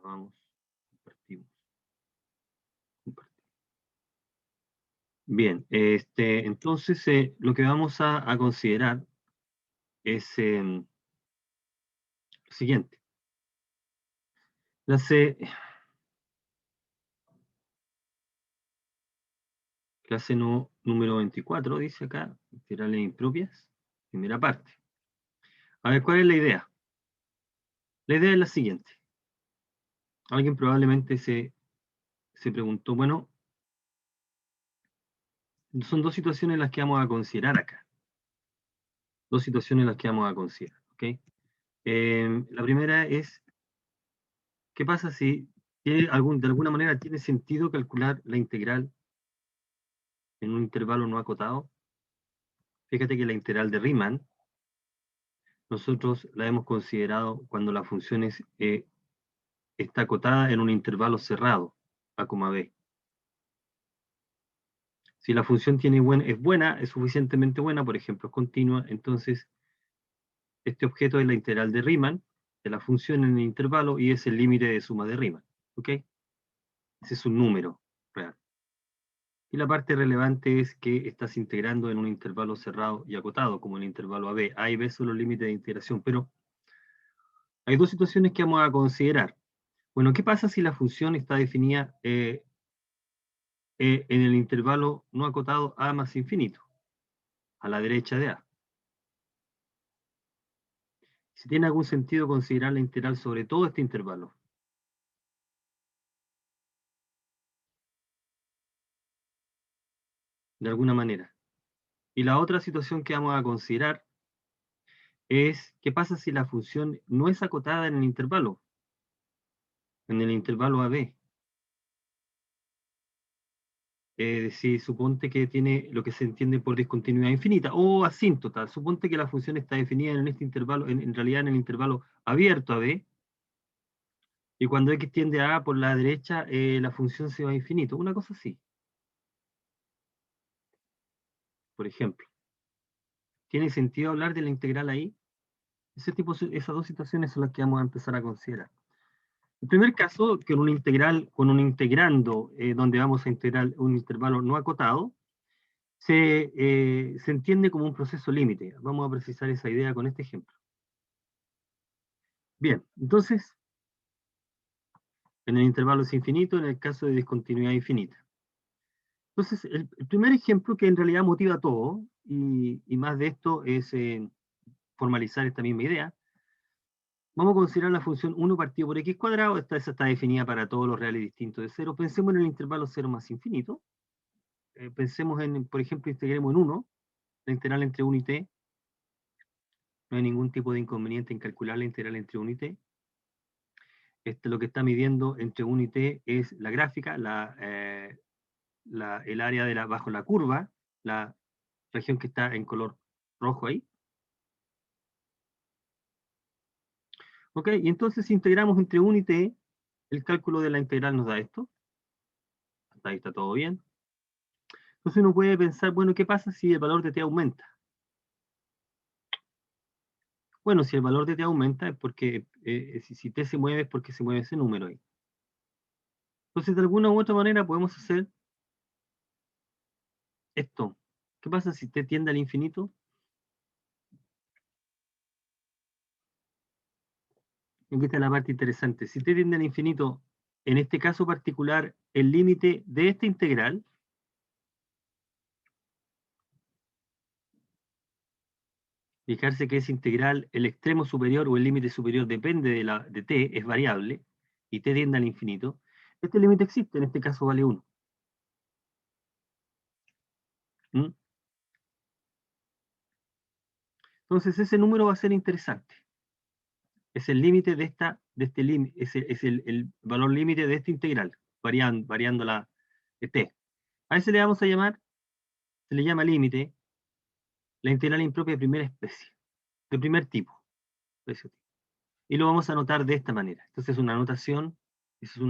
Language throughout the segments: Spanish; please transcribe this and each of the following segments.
Grabamos, compartimos. Bien, entonces lo que vamos a considerar es lo siguiente. Clase número 24, dice acá, integrales impropias, primera parte. A ver, ¿cuál es la idea? La idea es la siguiente. Alguien probablemente se preguntó, bueno, son dos situaciones las que vamos a considerar acá. Dos situaciones las que vamos a considerar, ¿ok? La primera es, ¿qué pasa si de alguna manera tiene sentido calcular la integral en un intervalo no acotado? Fíjate que la integral de Riemann, nosotros la hemos considerado cuando la función está acotada en un intervalo cerrado, a, b. Si la función es buena, es suficientemente buena, por ejemplo, es continua, entonces este objeto es la integral de Riemann, de la función en el intervalo, y es el límite de suma de Riemann. ¿Ok? Ese es un número real. Y la parte relevante es que estás integrando en un intervalo cerrado y acotado, como el intervalo AB. A y B son los límites de integración, pero hay dos situaciones que vamos a considerar. Bueno, ¿qué pasa si la función está definida en el intervalo no acotado A más infinito, a la derecha de A? Si tiene algún sentido considerar la integral sobre todo este intervalo. De alguna manera. Y la otra situación que vamos a considerar es qué pasa si la función no es acotada en el intervalo AB. Es decir, suponte que tiene lo que se entiende por discontinuidad infinita, o asíntota. Suponte que la función está definida en este intervalo, en realidad en el intervalo abierto a B, y cuando x tiende a por la derecha, la función se va a infinito. Una cosa así. Por ejemplo. ¿Tiene sentido hablar de la integral ahí? Esas dos situaciones son las que vamos a empezar a considerar. El primer caso, que con un integrando, donde vamos a integrar un intervalo no acotado, se entiende como un proceso límite. Vamos a precisar esa idea con este ejemplo. Bien, entonces, en el intervalo es infinito, en el caso de discontinuidad infinita. Entonces, el primer ejemplo que en realidad motiva todo, y más de esto es formalizar esta misma idea, vamos a considerar la función 1 partido por x cuadrado. Esa está definida para todos los reales distintos de 0. Pensemos en el intervalo 0 más infinito. Pensemos en, por ejemplo, integremos en 1, la integral entre 1 y t. No hay ningún tipo de inconveniente en calcular la integral entre 1 y t. Lo que está midiendo entre 1 y t es la gráfica, el área bajo la curva, la región que está en color rojo ahí. Ok, y entonces si integramos entre 1 y t, el cálculo de la integral nos da esto. Hasta ahí está todo bien. Entonces uno puede pensar, bueno, ¿qué pasa si el valor de t aumenta? Bueno, si el valor de t aumenta es porque, si t se mueve es porque se mueve ese número ahí. Entonces de alguna u otra manera podemos hacer esto. ¿Qué pasa si t tiende al infinito? Aquí está la parte interesante. Si t tiende al infinito, en este caso particular, el límite de esta integral, fijarse que es integral, el extremo superior o el límite superior depende de t, es variable, y t tiende al infinito, este límite existe, en este caso vale 1. ¿Mm? Entonces ese número va a ser interesante. Es el límite este límite, es el valor límite de esta integral, variando la t. A ese le vamos a llamar, se le llama límite, la integral impropia de primera especie, de primer tipo. Y lo vamos a anotar de esta manera. Entonces es una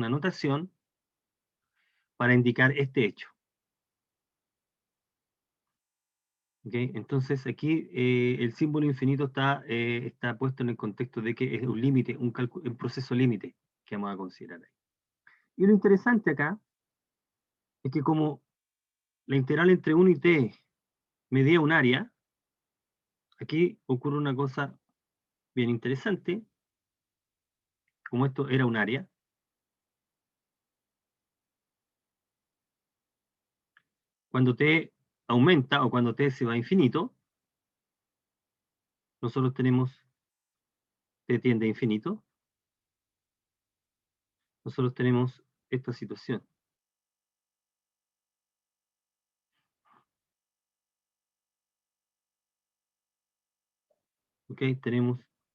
anotación para indicar este hecho. ¿Okay? Entonces aquí el símbolo infinito está puesto en el contexto de que es un límite, un proceso límite, que vamos a considerar ahí. Y lo interesante acá es que como la integral entre 1 y t medía un área, aquí ocurre una cosa bien interesante, como esto era un área, cuando t aumenta o cuando t se va a infinito, nosotros tenemos t tiende a infinito, nosotros tenemos esta situación. ¿Ok?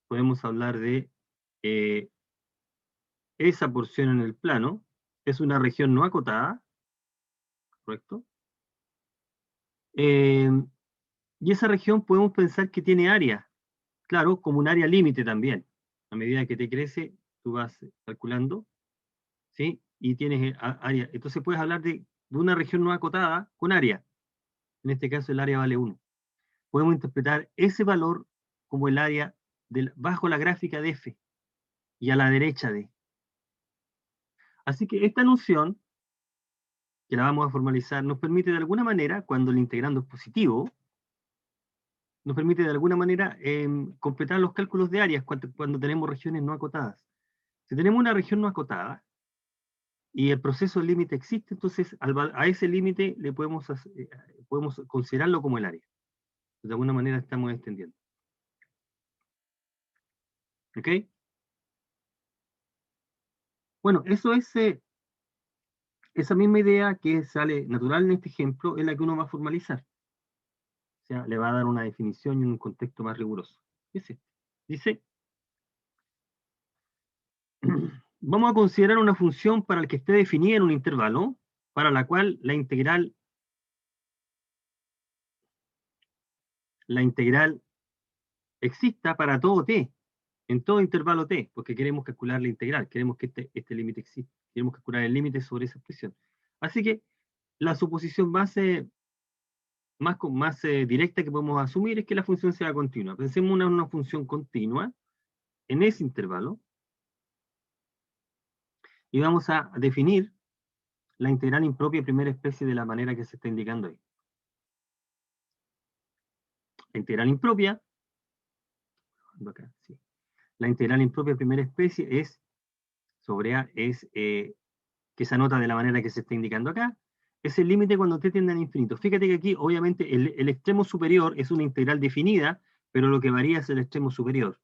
Podemos hablar de eh, esa porción en el plano, es una región no acotada, ¿correcto? Eh, y esa región podemos pensar que tiene área, claro, como un área límite también. A medida que te crece, tú vas calculando, ¿sí? Y tienes área. Entonces puedes hablar de una región no acotada con área. En este caso el área vale 1. Podemos interpretar ese valor como el área bajo la gráfica de f y a la derecha de. Así que esta noción, que la vamos a formalizar, nos permite de alguna manera, cuando el integrando es positivo, nos permite de alguna manera completar los cálculos de áreas cuando tenemos regiones no acotadas. Si tenemos una región no acotada y el proceso del límite existe, entonces a ese límite le podemos considerarlo como el área. De alguna manera estamos extendiendo. ¿Ok? Bueno, eso es esa misma idea que sale natural en este ejemplo, es la que uno va a formalizar. O sea, le va a dar una definición y un contexto más riguroso. Dice, vamos a considerar una función para la que esté definida en un intervalo, para la cual la integral exista para todo t, en todo intervalo t, porque queremos calcular la integral, queremos que este límite exista, queremos calcular el límite sobre esa expresión. Así que la suposición más directa que podemos asumir es que la función sea continua. Pensemos en una función continua en ese intervalo y vamos a definir la integral impropia de primera especie de la manera que se está indicando ahí. La integral impropia, acá, sí. La integral impropia de primera especie es sobre A, que se anota de la manera que se está indicando acá, es el límite cuando t tiende al infinito. Fíjate que aquí, obviamente, el extremo superior es una integral definida, pero lo que varía es el extremo superior.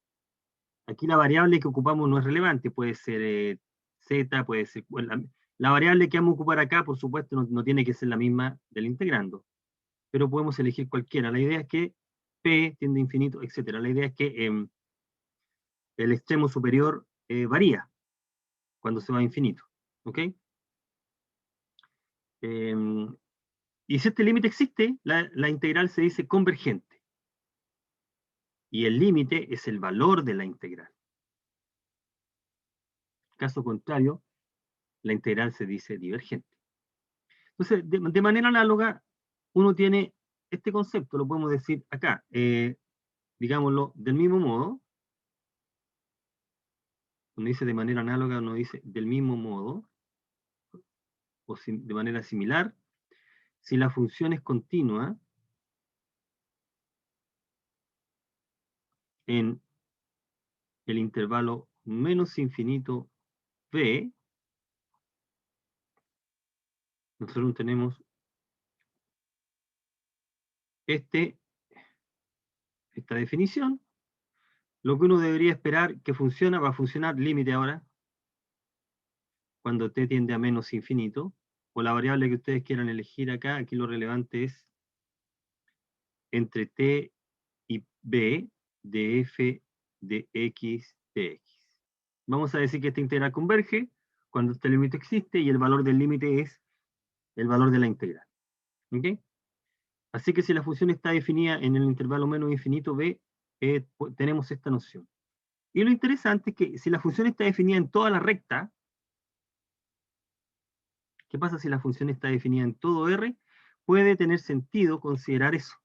Aquí la variable que ocupamos no es relevante, puede ser z, puede ser... Bueno, la variable que vamos a ocupar acá, por supuesto, no tiene que ser la misma del integrando, pero podemos elegir cualquiera. La idea es que p tiende a infinito, etc. La idea es que el extremo superior varía cuando se va a infinito. ¿Ok? Y si este límite existe, la integral se dice convergente. Y el límite es el valor de la integral. Caso contrario, la integral se dice divergente. Entonces, de manera análoga, uno tiene este concepto, lo podemos decir acá, digámoslo, del mismo modo. Cuando dice de manera análoga, uno dice del mismo modo, o de manera similar. Si la función es continua en el intervalo menos infinito b, nosotros tenemos esta definición. Lo que uno debería esperar que funciona, va a funcionar límite ahora, cuando t tiende a menos infinito, o la variable que ustedes quieran elegir acá, aquí lo relevante es entre t y b de f de x de x. Vamos a decir que esta integral converge cuando este límite existe y el valor del límite es el valor de la integral. ¿Ok? Así que si la función está definida en el intervalo menos infinito b, tenemos esta noción. Y lo interesante es que si la función está definida en toda la recta, ¿qué pasa si la función está definida en todo R? Puede tener sentido considerar eso,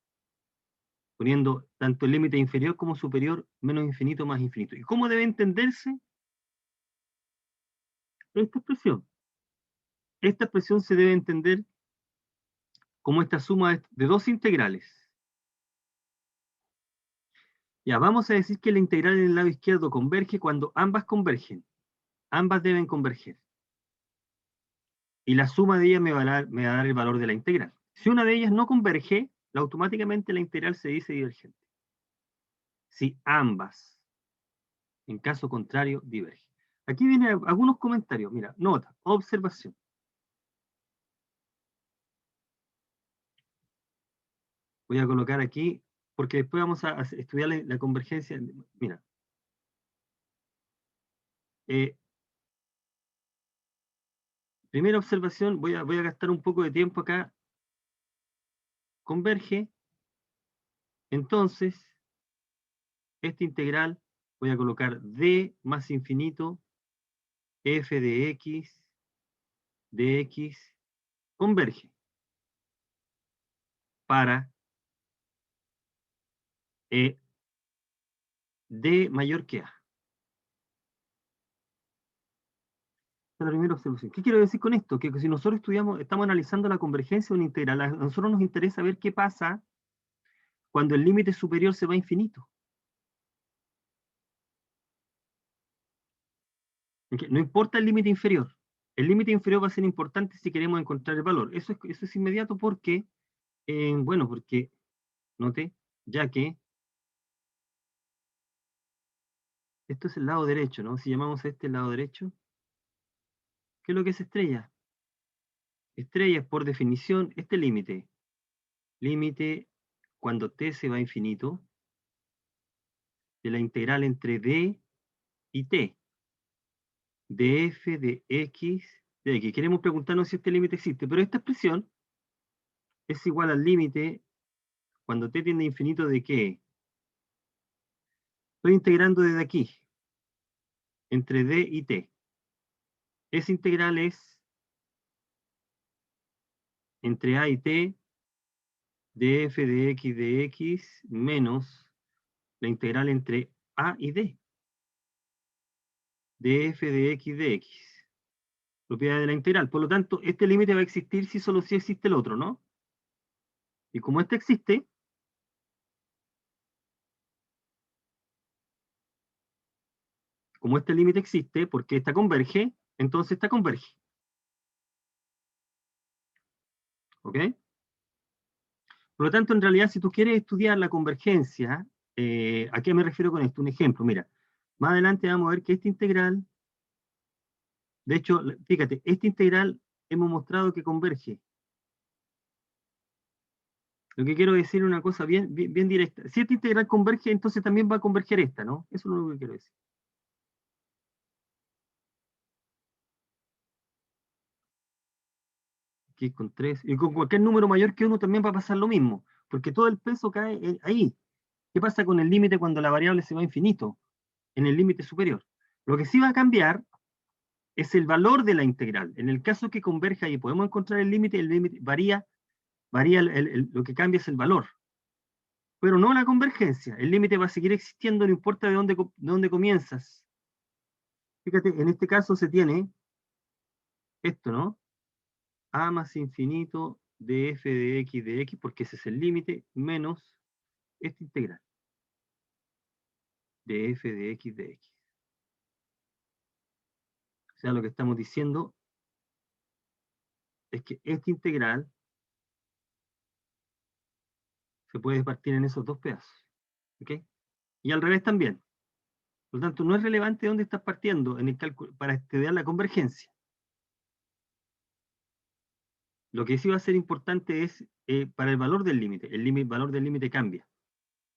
poniendo tanto el límite inferior como superior, menos infinito más infinito. ¿Y cómo debe entenderse? esta expresión. Esta expresión se debe entender como esta suma de dos integrales. Ya, vamos a decir que la integral en el lado izquierdo converge cuando ambas convergen. Ambas deben converger. Y la suma de ellas me va a dar el valor de la integral. Si una de ellas no converge, automáticamente la integral se dice divergente. Si ambas, en caso contrario, divergen. Aquí vienen algunos comentarios. Mira, nota, observación. Voy a colocar aquí, porque después vamos a estudiar la convergencia. Mira. Primera observación, voy a gastar un poco de tiempo acá. Converge. Entonces, esta integral, voy a colocar d más infinito, f de x, dx, converge para d mayor que a. Esta es la primera observación. ¿Qué quiero decir con esto? Que si nosotros estamos analizando la convergencia de una integral, a nosotros nos interesa ver qué pasa cuando el límite superior se va a infinito. No importa el límite inferior. El límite inferior va a ser importante si queremos encontrar el valor. Eso es inmediato porque, bueno, porque, note, ya que esto es el lado derecho, ¿no? Si llamamos a este el lado derecho, ¿qué es lo que es estrella? Estrella es por definición este límite. Límite cuando t se va a infinito de la integral entre d y t. Df de x de x. Queremos preguntarnos si este límite existe, pero esta expresión es igual al límite cuando t tiende a infinito de qué. Estoy integrando desde aquí, entre d y t. Esa integral es entre a y t df de x menos la integral entre a y d. Df de x. Propiedad de la integral. Por lo tanto, este límite va a existir si solo si existe el otro, ¿no? Y como este existe, como este límite existe, porque esta converge, entonces esta converge. ¿Ok? Por lo tanto, en realidad, si tú quieres estudiar la convergencia, ¿a qué me refiero con esto? Un ejemplo, mira, más adelante vamos a ver que esta integral, de hecho, fíjate, esta integral hemos mostrado que converge. Lo que quiero decir es una cosa bien directa. Si esta integral converge, entonces también va a converger esta, ¿no? Eso es lo que quiero decir. Aquí con 3. Y con cualquier número mayor que 1 también va a pasar lo mismo, porque todo el peso cae ahí. ¿Qué pasa con el límite cuando la variable se va a infinito? En el límite superior. Lo que sí va a cambiar es el valor de la integral. En el caso que converja y podemos encontrar el límite varía lo que cambia es el valor. Pero no la convergencia. El límite va a seguir existiendo, no importa de dónde comienzas. Fíjate, en este caso se tiene esto, ¿no? A más infinito de f de x, porque ese es el límite, menos esta integral de f de x. O sea, lo que estamos diciendo es que esta integral se puede partir en esos dos pedazos. ¿Ok? Y al revés también. Por lo tanto, no es relevante dónde estás partiendo en el cálculo para estudiar la convergencia. Lo que sí va a ser importante es para el valor del límite. El valor del límite cambia,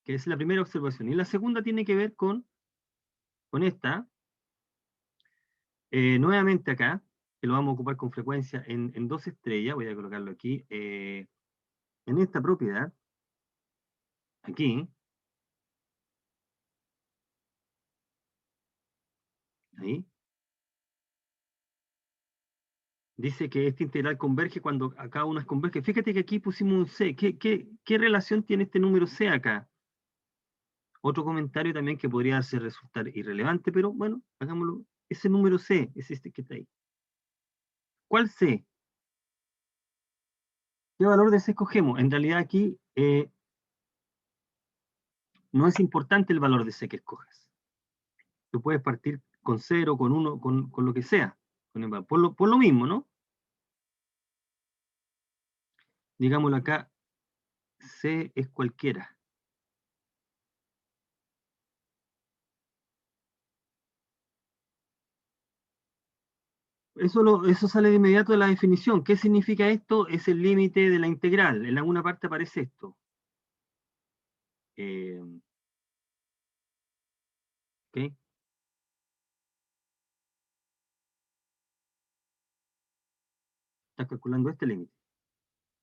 que es la primera observación. Y la segunda tiene que ver con esta. Nuevamente acá, que lo vamos a ocupar con frecuencia en 2 estrellas, voy a colocarlo aquí, en esta propiedad, aquí, ahí, dice que esta integral converge cuando acá unas converge. Fíjate que aquí pusimos un C. ¿Qué relación tiene este número C acá? Otro comentario también que podría resultar irrelevante, pero bueno, hagámoslo. Ese número C es este que está ahí. ¿Cuál C? ¿Qué valor de C escogemos? En realidad aquí no es importante el valor de C que escojas. Tú puedes partir con 0, con 1, con lo que sea. Por lo mismo, ¿no? Digámoslo acá, C es cualquiera. Eso sale de inmediato de la definición. ¿Qué significa esto? Es el límite de la integral. En alguna parte aparece esto. Eh, ¿Ok? Estás calculando este límite.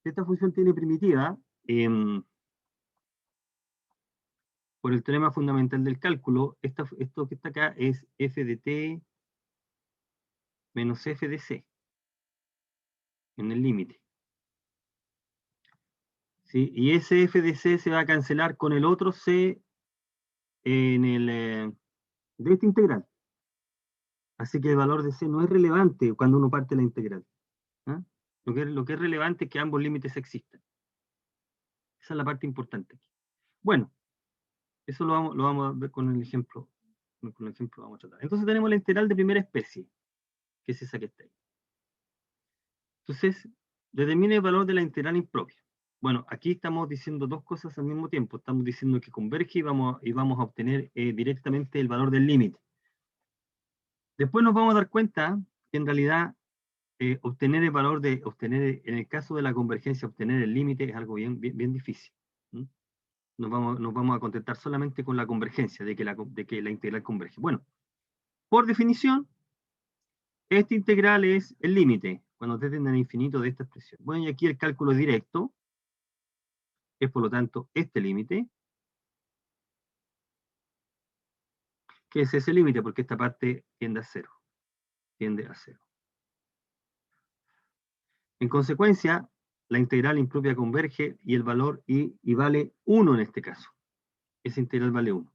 Si esta función tiene primitiva, por el teorema fundamental del cálculo, esto que está acá es f de t menos f de c en el límite. ¿Sí? Y ese f de c se va a cancelar con el otro c en de esta integral. Así que el valor de c no es relevante cuando uno parte la integral. ¿Ah? Lo que es relevante es que ambos límites existan. Esa es la parte importante aquí. Bueno, eso lo vamos a ver con el ejemplo. Con el ejemplo vamos a tratar. Entonces tenemos la integral de primera especie, que es esa que está ahí. Entonces, determine el valor de la integral impropia. Bueno, aquí estamos diciendo dos cosas al mismo tiempo. Estamos diciendo que converge y vamos a obtener directamente el valor del límite. Después nos vamos a dar cuenta que en realidad obtener el valor en el caso de la convergencia, obtener el límite es algo bien difícil. ¿Mm? Nos vamos a contentar solamente con la convergencia, de que la integral converge. Bueno, por definición, esta integral es el límite, cuando t tiende al infinito de esta expresión. Bueno, y aquí el cálculo es directo, es por lo tanto este límite, que es ese límite, porque esta parte tiende a cero, tiende a cero. En consecuencia, la integral impropia converge y el valor y vale 1 en este caso. Esa integral vale 1.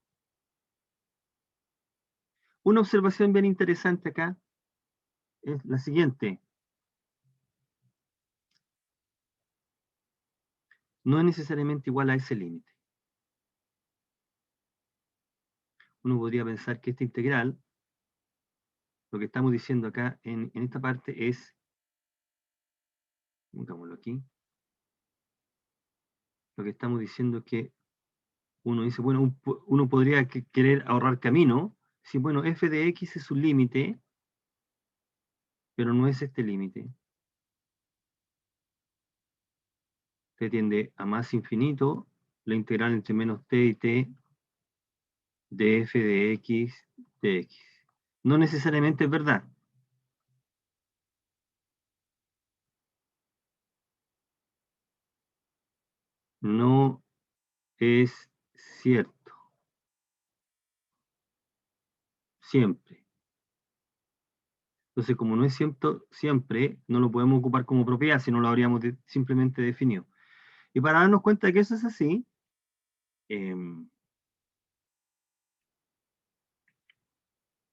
Una observación bien interesante acá es la siguiente. No es necesariamente igual a ese límite. Uno podría pensar que esta integral, lo que estamos diciendo acá en esta parte es, pongámoslo aquí, lo que estamos diciendo es que uno dice, bueno, uno podría querer ahorrar camino, si bueno, f de x es un límite, pero no es este límite. T tiende a más infinito, la integral entre menos t y t de f de x de x. No necesariamente es verdad. No es cierto. Siempre. Entonces, como no es cierto siempre, no lo podemos ocupar como propiedad, si no lo habríamos simplemente definido. Y para darnos cuenta de que eso es así, y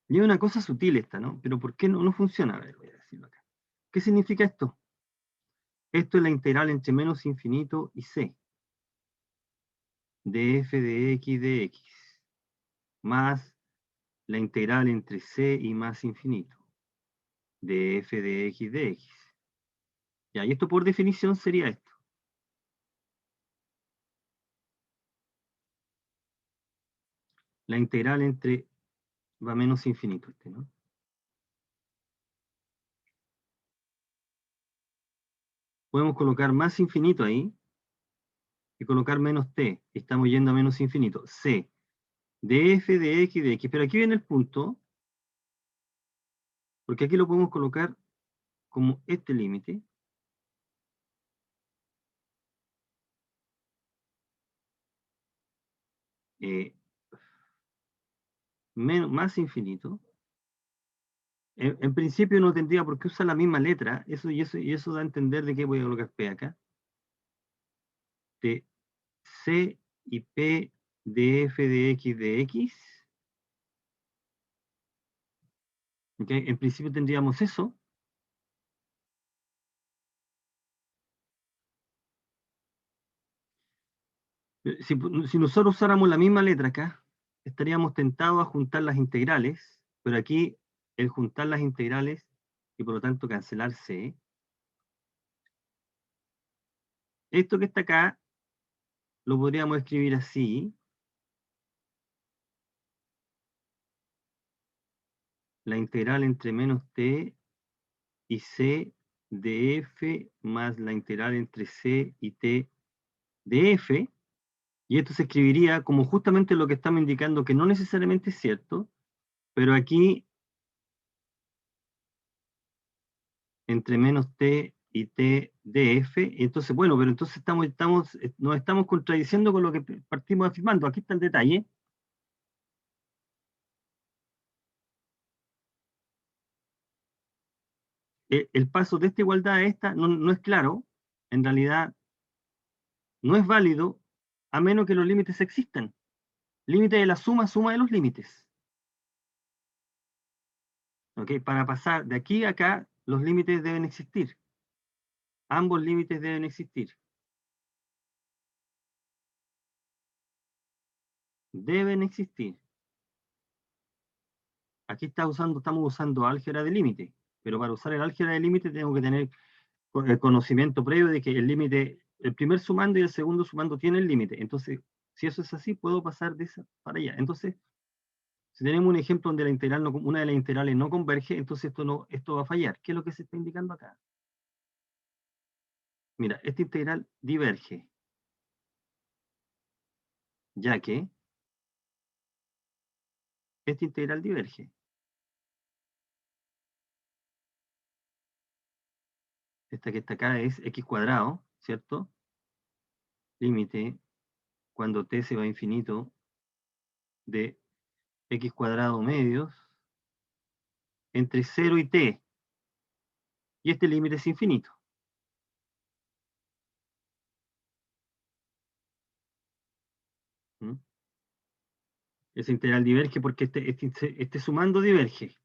es una cosa sutil esta, ¿no? Pero ¿por qué no funciona? A ver, voy a decirlo acá. ¿Qué significa esto? Esto es la integral entre menos infinito y c de f de x de x, más la integral entre c y más infinito de f de x de x. Ya, y esto por definición sería esto. La integral entre va menos infinito, ¿no? Podemos colocar más infinito ahí y colocar menos t. Estamos yendo a menos infinito. C de f de x de x. Pero aquí viene el punto, porque aquí lo podemos colocar como este límite. Eh, más infinito. En principio no tendría por qué usar la misma letra. Eso da a entender de qué voy a colocar P acá. De C y P de f de x de x. ¿Okay? En principio tendríamos eso. Si nosotros usáramos la misma letra acá, estaríamos tentados a juntar las integrales, pero aquí el juntar las integrales y por lo tanto cancelar C, esto que está acá lo podríamos escribir así: la integral entre menos t y c de f más la integral entre c y t de f, y esto se escribiría como justamente lo que estamos indicando, que no necesariamente es cierto, pero aquí entre menos t y t de f. Entonces, bueno, pero entonces nos estamos contradiciendo con lo que partimos afirmando. Aquí está el detalle. El paso de esta igualdad a esta no es claro. En realidad no es válido a menos que los límites existan. Límite de la suma de los límites. ¿Ok? Para pasar de aquí a acá, los límites deben existir. Ambos límites deben existir. Deben existir. Aquí estamos usando álgebra de límite, pero para usar el álgebra de límite tengo que tener el conocimiento previo de que el límite, el primer sumando y el segundo sumando tienen límite. Entonces, si eso es así, puedo pasar de esa para allá. Entonces, si tenemos un ejemplo donde una de las integrales no converge, entonces esto va a fallar. ¿Qué es lo que se está indicando acá? Mira, esta integral diverge, ya que esta integral diverge. Esta que está acá es x cuadrado, ¿cierto? Límite cuando t se va a infinito de x cuadrado medios entre 0 y t. Y este límite es infinito. ¿Mm? Esa integral diverge porque este sumando diverge.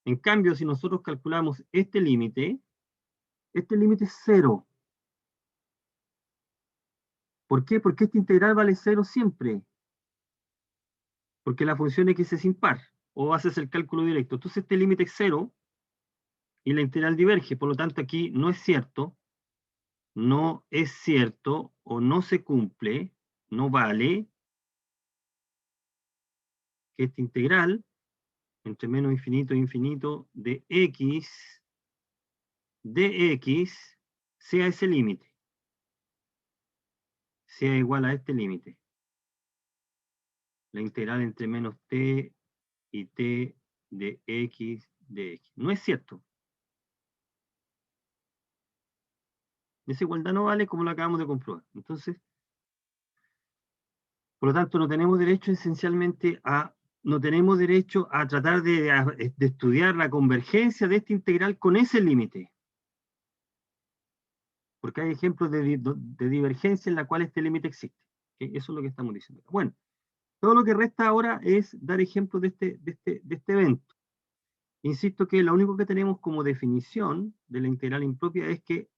En cambio, si nosotros calculamos este límite es 0. ¿Por qué? Porque esta integral vale 0 siempre. Porque la función x es impar. O haces el cálculo directo. Entonces este límite es 0 y la integral diverge. Por lo tanto, aquí no es cierto o no se cumple, no vale que esta integral entre menos infinito e infinito de x sea ese límite, sea igual a este límite. La integral entre menos t y t de x de x. No es cierto. Esa igualdad no vale como lo acabamos de comprobar. Entonces, por lo tanto, no tenemos derecho esencialmente no tenemos derecho a tratar de estudiar la convergencia de esta integral con ese límite. Porque hay ejemplos de divergencia en la cual este límite existe. ¿Okay? Eso es lo que estamos diciendo. Bueno, todo lo que resta ahora es dar ejemplos de este evento. Insisto que lo único que tenemos como definición de la integral impropia es que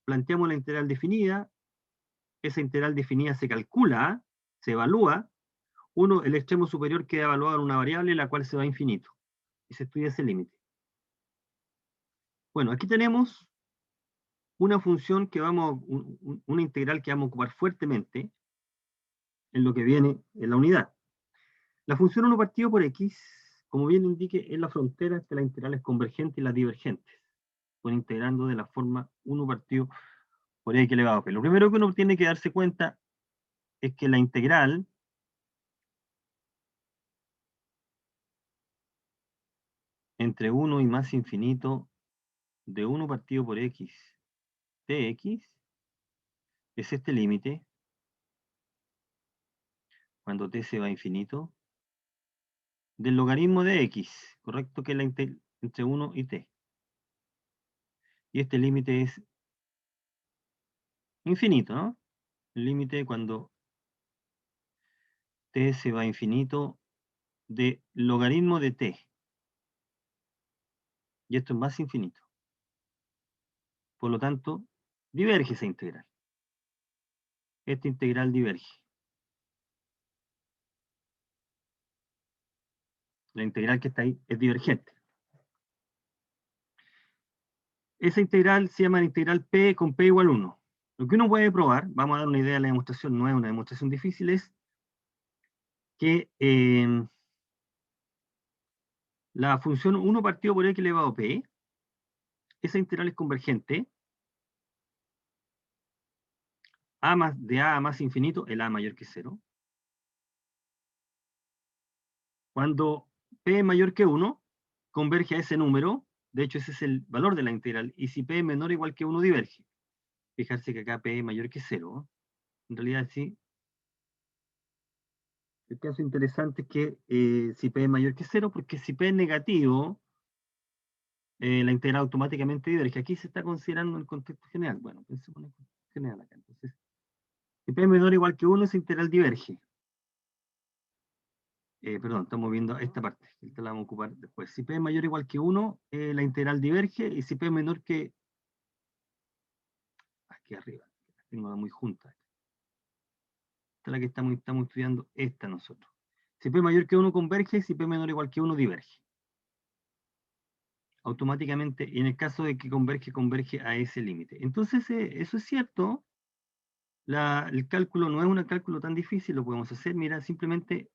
planteamos la integral definida, esa integral definida se calcula, se evalúa, el extremo superior queda evaluado en una variable la cual se va a infinito, y se estudia ese límite. Bueno, aquí tenemos una función una integral que vamos a ocupar fuertemente en lo que viene en la unidad. La función 1 partido por x, como bien indique, es la frontera entre las integrales convergentes y las divergentes, pues integrando de la forma 1 partido por x elevado a p. Lo primero que uno tiene que darse cuenta es que la integral entre 1 y más infinito de 1 partido por x de x es este límite, cuando t se va a infinito, del logaritmo de x, ¿correcto? Que es la entre 1 y t. Y este límite es infinito, ¿no? El límite cuando t se va a infinito de logaritmo de t. Y esto es más infinito. Por lo tanto, diverge esa integral. esta integral diverge. La integral que está ahí es divergente. Esa integral se llama integral P con P igual 1. Lo que uno puede probar, vamos a dar una idea de la demostración, no es una demostración difícil, es que la función 1 partido por x elevado a p, esa integral es convergente, de a más infinito, el a mayor que 0. Cuando p es mayor que 1, converge a ese número, de hecho ese es el valor de la integral, y si p es menor o igual que 1, diverge. Fijarse que acá p es mayor que 0. En realidad sí. El caso interesante es que si p es mayor que 0, porque si p es negativo, la integral automáticamente diverge. Aquí se está considerando el contexto general. Bueno, pensemos en el contexto general acá. Entonces, si p es menor o igual que 1, esa integral diverge. Perdón, estamos viendo esta parte. Esta la vamos a ocupar después. Si p es mayor o igual que 1, la integral diverge. Y si p es menor que... Aquí arriba. La tengo muy juntas. Esta es la que estamos estudiando, esta nosotros. Si p es mayor que 1, converge. Si p es menor o igual que 1, diverge. Automáticamente, y en el caso de que converge a ese límite. Entonces, eso es cierto. El cálculo no es un cálculo tan difícil, lo podemos hacer. Mira, simplemente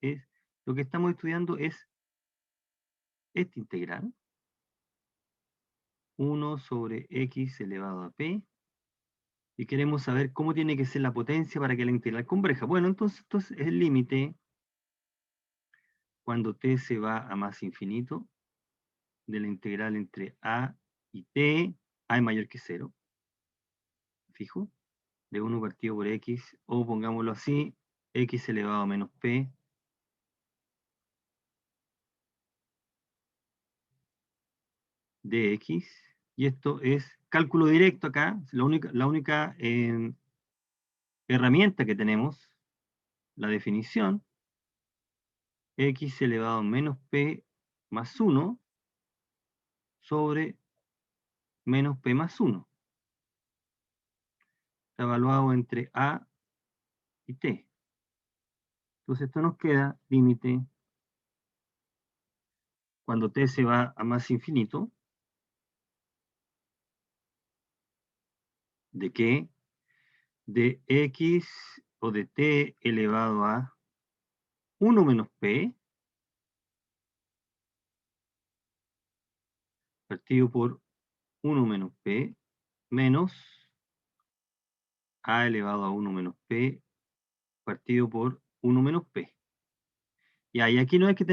lo que estamos estudiando es esta integral. 1 sobre x elevado a p. Y queremos saber cómo tiene que ser la potencia para que la integral converja. Bueno, entonces esto es el límite cuando t se va a más infinito de la integral entre a y t, a es mayor que 0. Fijo. De 1 partido por x, o pongámoslo así, x elevado a menos p de x, y esto es cálculo directo acá, la única herramienta que tenemos, la definición, x elevado a menos p más 1 sobre menos p más 1. Está evaluado entre a y t. Entonces esto nos queda límite cuando t se va a más infinito, ¿de qué? De x o de t elevado a 1 menos p partido por 1 menos p menos a elevado a 1 menos p partido por 1 menos p. Y aquí no hay que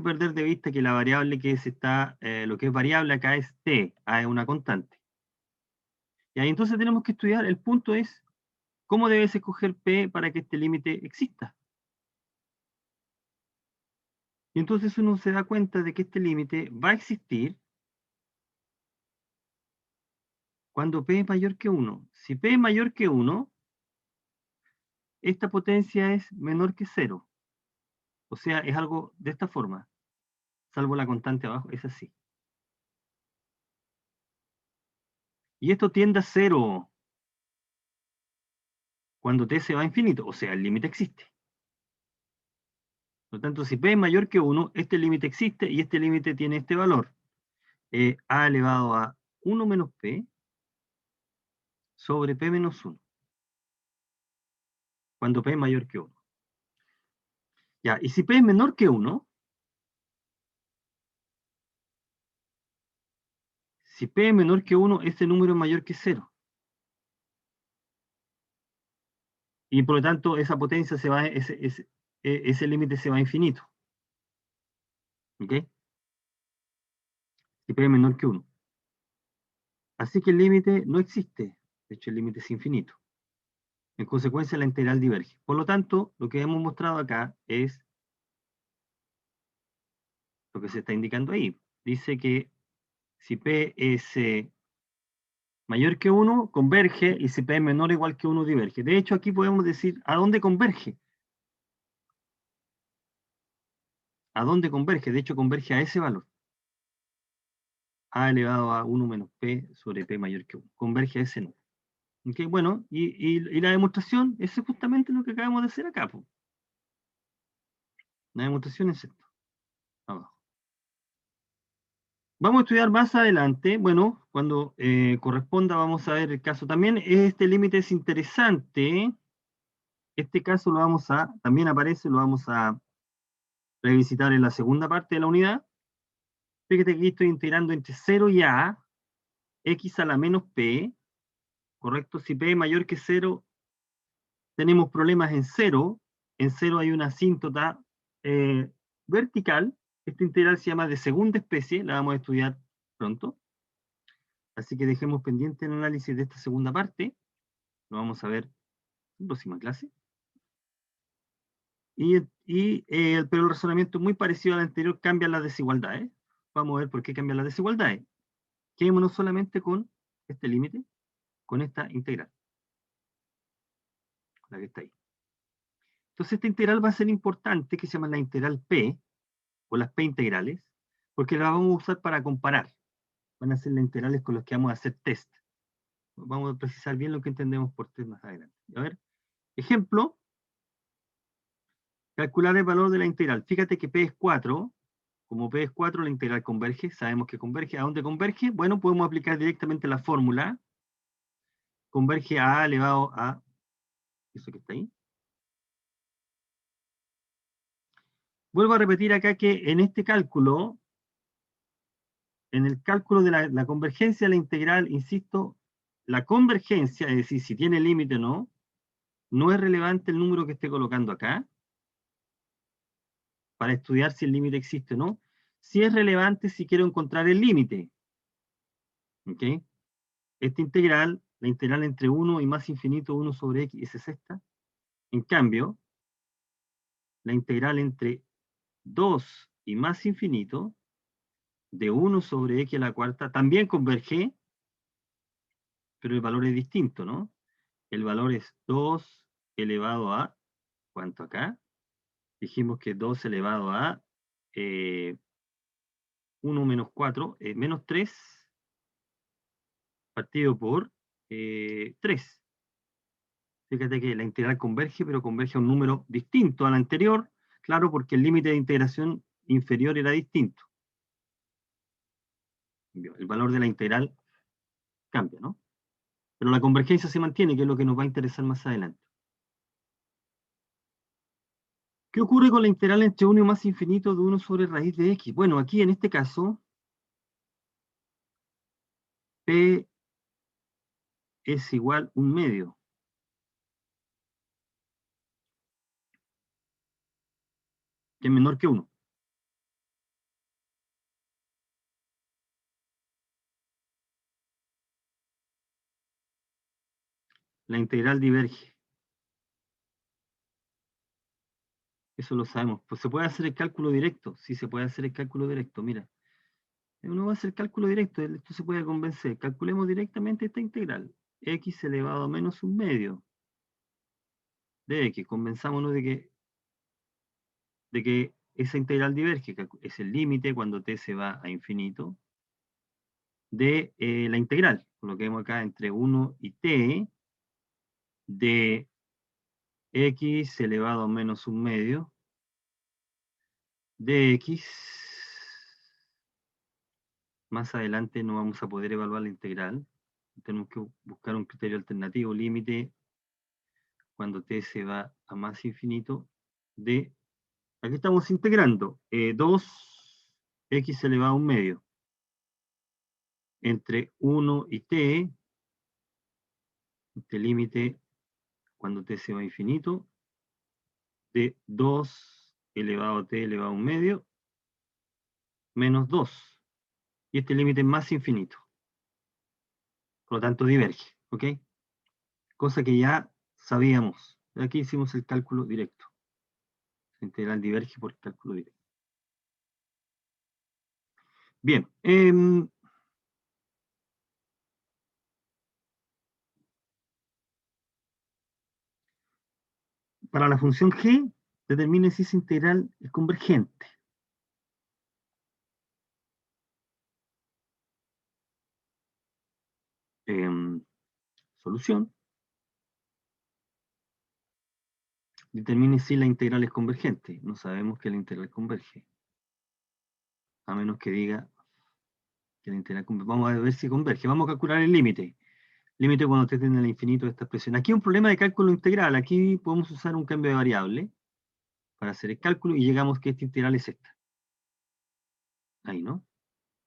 perder de vista que la variable lo que es variable acá es t, a es una constante. Y ahí entonces tenemos que estudiar, el punto es, ¿cómo debes escoger p para que este límite exista? Y entonces uno se da cuenta de que este límite va a existir cuando p es mayor que 1. Si p es mayor que 1, esta potencia es menor que 0. O sea, es algo de esta forma, salvo la constante abajo, es así. Y esto tiende a 0 cuando t se va a infinito, o sea, el límite existe. Por lo tanto, si p es mayor que 1, este límite existe y este límite tiene este valor. A elevado a 1 menos p sobre p menos 1. Cuando p es mayor que 1. Ya, y si p es menor que 1, si p es menor que 1, este número es mayor que 0. Y por lo tanto, esa potencia se va, ese límite se va a infinito. ¿Ok? Si p es menor que 1. Así que el límite no existe. De hecho, el límite es infinito. En consecuencia, la integral diverge. Por lo tanto, lo que hemos mostrado acá es lo que se está indicando ahí. Dice que si p es mayor que 1, converge, y si p es menor o igual que 1, diverge. De hecho, aquí podemos decir a dónde converge. ¿A dónde converge? De hecho, converge a ese valor. A elevado a 1 menos p sobre p mayor que 1. Converge a ese número. ¿Ok? Bueno, y la demostración, eso es justamente lo que acabamos de hacer acá, po. La demostración es esto, abajo. Vamos a estudiar más adelante, bueno, cuando corresponda vamos a ver el caso. También este límite es interesante, este caso lo vamos a, también aparece, lo vamos a revisitar en la segunda parte de la unidad. Fíjate que aquí estoy integrando entre 0 y a, x a la menos p, ¿correcto? Si p es mayor que 0, tenemos problemas en 0 hay una asíntota vertical, esta integral se llama de segunda especie, la vamos a estudiar pronto, así que dejemos pendiente el análisis de esta segunda parte, lo vamos a ver en la próxima clase. Pero el razonamiento es muy parecido al anterior, cambia las desigualdades. Vamos a ver por qué cambian las desigualdades. Quedémonos solamente con este límite, con esta integral, la que está ahí. Entonces esta integral va a ser importante, que se llama la integral P, o las P integrales, porque la vamos a usar para comparar. Van a ser las integrales con las que vamos a hacer test. Vamos a precisar bien lo que entendemos por test más adelante. A ver, ejemplo, calcular el valor de la integral. Fíjate que P es 4, como P es 4, la integral converge, sabemos que converge. ¿A dónde converge? Bueno, podemos aplicar directamente la fórmula. Converge a elevado a, eso que está ahí. Vuelvo a repetir acá que en este cálculo, en el cálculo de la convergencia de la integral, insisto, la convergencia, es decir, si tiene límite o no, no es relevante el número que esté colocando acá, para estudiar si el límite existe o no. Sí es relevante si quiero encontrar el límite. ¿Ok? Esta integral, la integral entre 1 y más infinito 1 sobre x es esta. En cambio, la integral entre 2 y más infinito, de 1 sobre x a la cuarta, también converge, pero el valor es distinto, ¿no? El valor es 2 elevado a, ¿cuánto acá? Dijimos que 2 elevado a 1 menos 4, menos 3, partido por 3. Fíjate que la integral converge, pero converge a un número distinto al anterior, claro, porque el límite de integración inferior era distinto. El valor de la integral cambia, ¿no? Pero la convergencia se mantiene, que es lo que nos va a interesar más adelante. ¿Qué ocurre con la integral entre 1 y más infinito de 1 sobre raíz de x? Bueno, aquí en este caso, p es igual a 1/2. Que es menor que 1. La integral diverge. Eso lo sabemos. Pues se puede hacer el cálculo directo. Sí, se puede hacer el cálculo directo. Mira, uno va a hacer el cálculo directo. Esto se puede convencer. Calculemos directamente esta integral. X elevado a menos 1/2 de x. Convenzámonos de que esa integral diverge, que es el límite cuando t se va a infinito, de la integral. Coloquemos acá entre 1 y t de x elevado a menos 1/2 de x. Más adelante no vamos a poder evaluar la integral. Tenemos que buscar un criterio alternativo, límite cuando t se va a más infinito de, aquí estamos integrando 2x elevado a 1/2 entre 1 y t, este límite cuando t se va a infinito, de 2 elevado a t elevado a 1/2 menos 2. Y este límite es más infinito. Por lo tanto, diverge. ¿Ok? Cosa que ya sabíamos. Aquí hicimos el cálculo directo. La integral diverge por cálculo directo. Bien. Para la función g, determine si esa integral es convergente. Solución. Determine si la integral es convergente. No sabemos que la integral converge. A menos que diga que la integral converge. Vamos a ver si converge. Vamos a calcular el límite. Límite cuando usted tiene el infinito de esta expresión. Aquí hay un problema de cálculo integral. Aquí podemos usar un cambio de variable para hacer el cálculo y llegamos que esta integral es esta. Ahí, ¿no?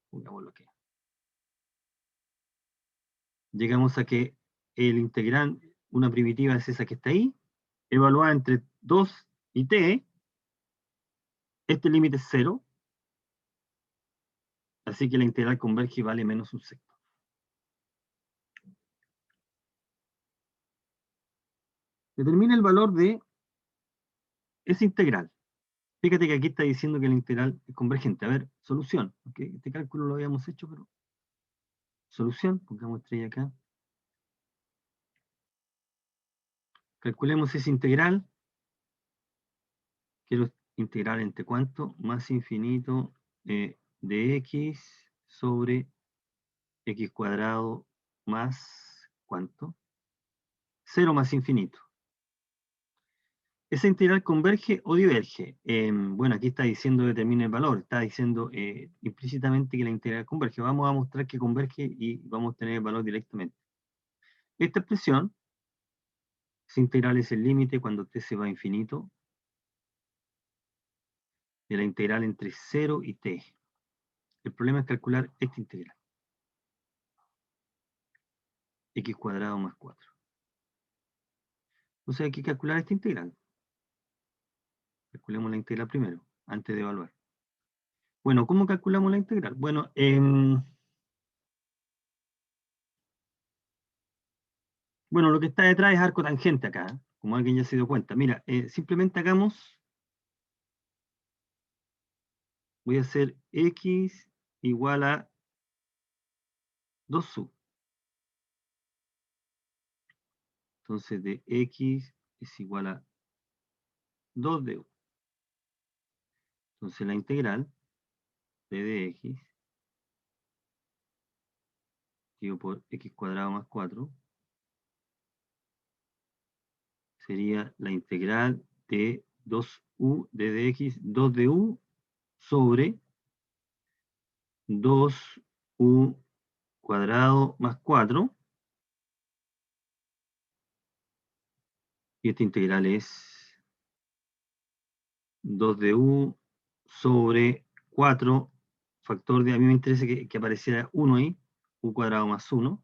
Pongámoslo aquí. Llegamos a que el integral, una primitiva es esa que está ahí, evaluada entre 2 y t. Este límite es 0. Así que la integral converge y vale menos un sexto. Determina el valor de esa integral. Fíjate que aquí está diciendo que la integral es convergente. A ver, solución. ¿Okay? Este cálculo lo habíamos hecho, pero... Solución, pongamos estrella acá. Calculemos esa integral. Quiero integrar entre cuánto, más infinito de x sobre x cuadrado más, ¿cuánto? 0 más infinito. ¿Esa integral converge o diverge? Bueno, aquí está diciendo determina el valor, está diciendo implícitamente que la integral converge. Vamos a mostrar que converge y vamos a tener el valor directamente. Esta expresión, esa integral es el límite cuando t se va a infinito de la integral entre 0 y t. El problema es calcular esta integral. X cuadrado más 4. Entonces hay que calcular esta integral. Calculemos la integral primero, antes de evaluar. Bueno, ¿cómo calculamos la integral? Bueno, bueno, lo que está detrás es arco tangente acá, ¿eh? Como alguien ya se dio cuenta. Mira, simplemente hagamos, voy a hacer x igual a 2u. Entonces de x es igual a 2 de u. Entonces la integral de x dividido por x cuadrado más 4 sería la integral de 2u de dx, 2 de u sobre 2u cuadrado más 4. Y esta integral es 2 de u sobre 4, factor de, a mí me interesa que apareciera 1 ahí, u cuadrado más 1.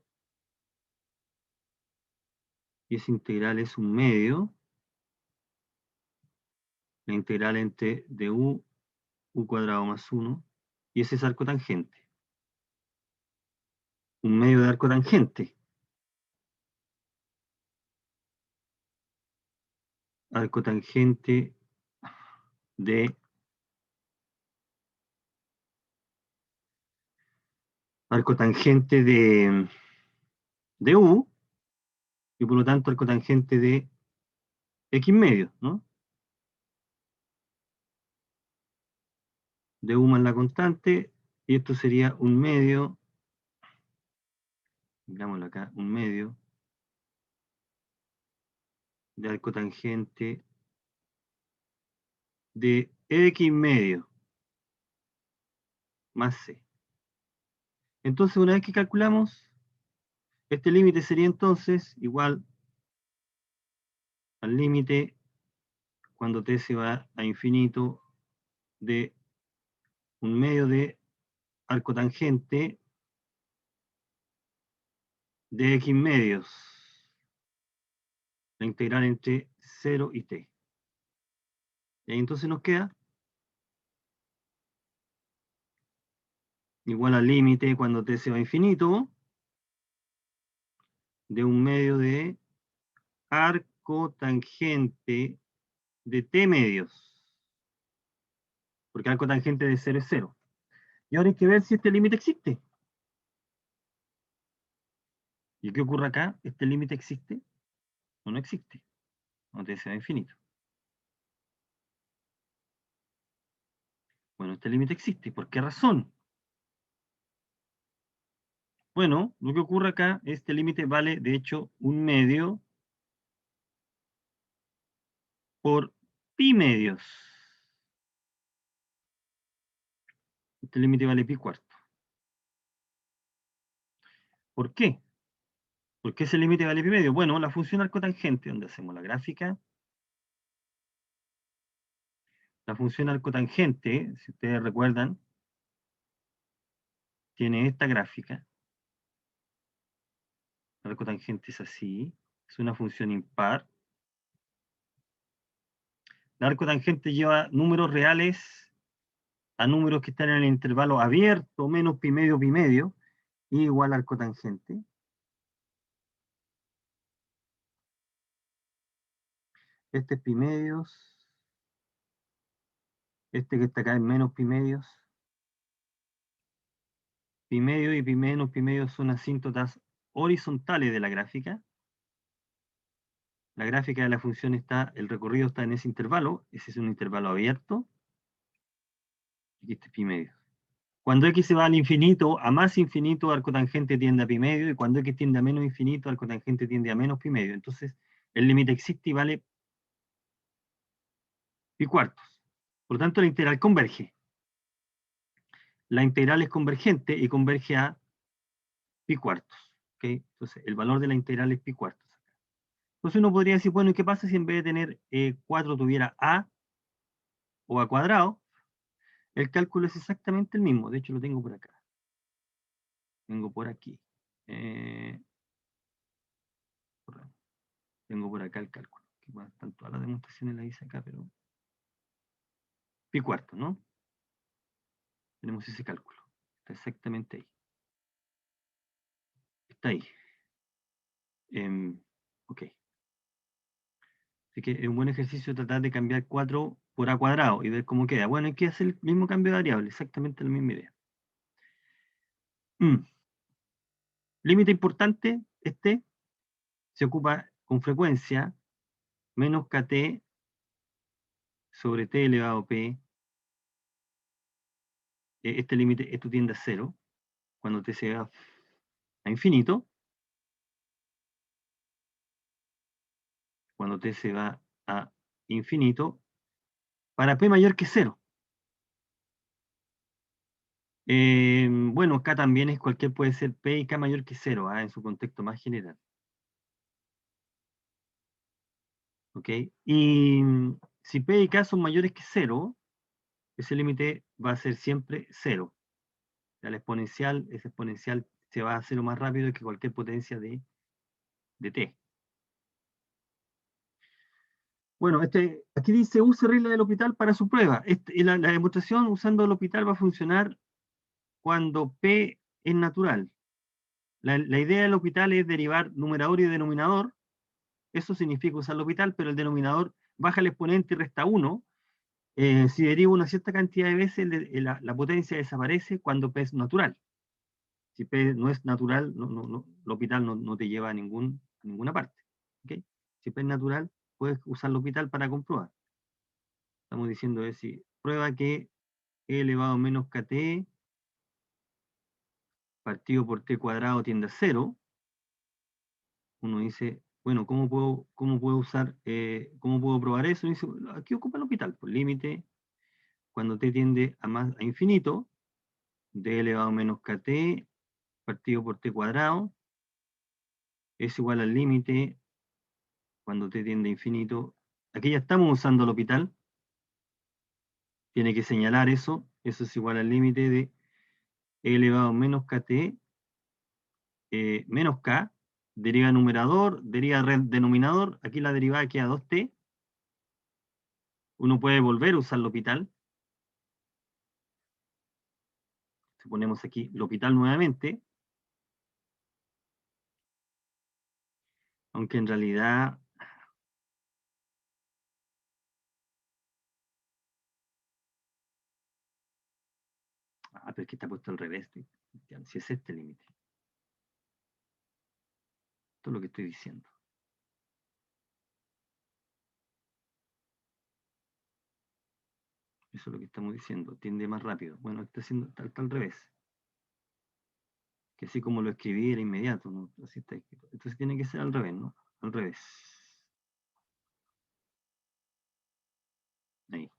Y esa integral es un medio. La integral entre de u cuadrado más 1. Y ese es arco tangente. Un medio de arco tangente. Arco tangente de u, y por lo tanto arco tangente de x medio, ¿no? De u más la constante, y esto sería un medio, digámoslo acá, un medio de arco tangente de x medio más c. Entonces, una vez que calculamos, este límite sería entonces igual al límite cuando t se va a infinito de un medio de arco tangente de x medios, la integral entre 0 y t. Y ahí entonces nos queda igual al límite cuando t se va a infinito de un medio de arco tangente de t medios, porque arco tangente de 0 es 0. Y ahora hay que ver si este límite existe. ¿Y qué ocurre acá? ¿Este límite existe o no existe? No te sea infinito. Bueno, este límite existe. ¿Por qué razón? Bueno, lo que ocurre acá, este límite vale, de hecho, 1/2 por pi medios. Este límite vale pi cuarto. ¿Por qué? ¿Por qué ese límite vale pi medio? Bueno, la función arcotangente, donde hacemos la gráfica, la función arcotangente, si ustedes recuerdan, tiene esta gráfica. La arcotangente es así, es una función impar. La arcotangente lleva números reales a números que están en el intervalo abierto, menos pi medio, igual arcotangente. Este es pi medios, este que está acá es menos pi medios. Pi medio y pi menos pi medio son asíntotas horizontales de la gráfica. La gráfica de la función está, el recorrido está en ese intervalo, ese es un intervalo abierto, y este es pi medio. Cuando x se va al infinito, a más infinito, arcotangente tiende a pi medio, y cuando x tiende a menos infinito, arcotangente tiende a menos pi medio. Entonces, el límite existe y vale pi cuartos. Por lo tanto, la integral converge. La integral es convergente y converge a pi cuartos. ¿Okay? Entonces, el valor de la integral es pi cuartos. Entonces uno podría decir, bueno, ¿y qué pasa si en vez de tener 4 tuviera a o a cuadrado? El cálculo es exactamente el mismo. De hecho, lo tengo por acá. Tengo por aquí. Eh, tengo por acá el cálculo. Que bueno, están todas las demostraciones las hice acá, pero pi cuarto, ¿no? Tenemos ese cálculo. Está exactamente ahí. Está ahí. Ok. Así que es un buen ejercicio tratar de cambiar 4 por a cuadrado y ver cómo queda. Bueno, hay que hacer el mismo cambio de variable, exactamente la misma idea. Límite importante, este se ocupa con frecuencia menos kt sobre t elevado a p. Este límite, esto tiende a cero, cuando t se va a infinito, cuando t se va a infinito, para p mayor que cero. Bueno, k también es cualquier, puede ser p y k mayor que cero, en su contexto más general. ¿Ok? Y si p y k son mayores que cero, ese límite va a ser siempre cero. La exponencial, ese exponencial se va a cero más rápido que cualquier potencia de t. Bueno, aquí dice, use regla del hospital para su prueba. La demostración usando el hospital va a funcionar cuando P es natural. La idea del hospital es derivar numerador y denominador. Eso significa usar el hospital, pero el denominador baja el exponente y resta 1. Si deriva una cierta cantidad de veces, la potencia desaparece cuando P es natural. Si P no es natural, el hospital no te lleva a ninguna parte. ¿Okay? Si P es natural, puedes usar el hospital para comprobar. Estamos diciendo es si prueba que e elevado a menos kt partido por t cuadrado tiende a cero. Uno dice, bueno, ¿cómo puedo usar, cómo puedo probar eso? Dice, aquí ocupa el hospital, por límite, cuando t tiende a infinito, d elevado a menos kt partido por t cuadrado es igual al límite cuando t tiende a infinito. Aquí ya estamos usando el hospital, tiene que señalar eso es igual al límite de e elevado a menos kt menos k, deriva numerador, deriva denominador, aquí la derivada queda 2t, uno puede volver a usar el hospital, si ponemos aquí el hospital nuevamente, aunque en realidad, pero es que está puesto al revés, si es este el límite, esto es lo que estoy diciendo. Eso es lo que estamos diciendo, tiende más rápido. Bueno, está al revés. que así como lo escribí era inmediato, ¿no? Así está escrito. Entonces tiene que ser al revés, ¿no? Al revés. Ahí.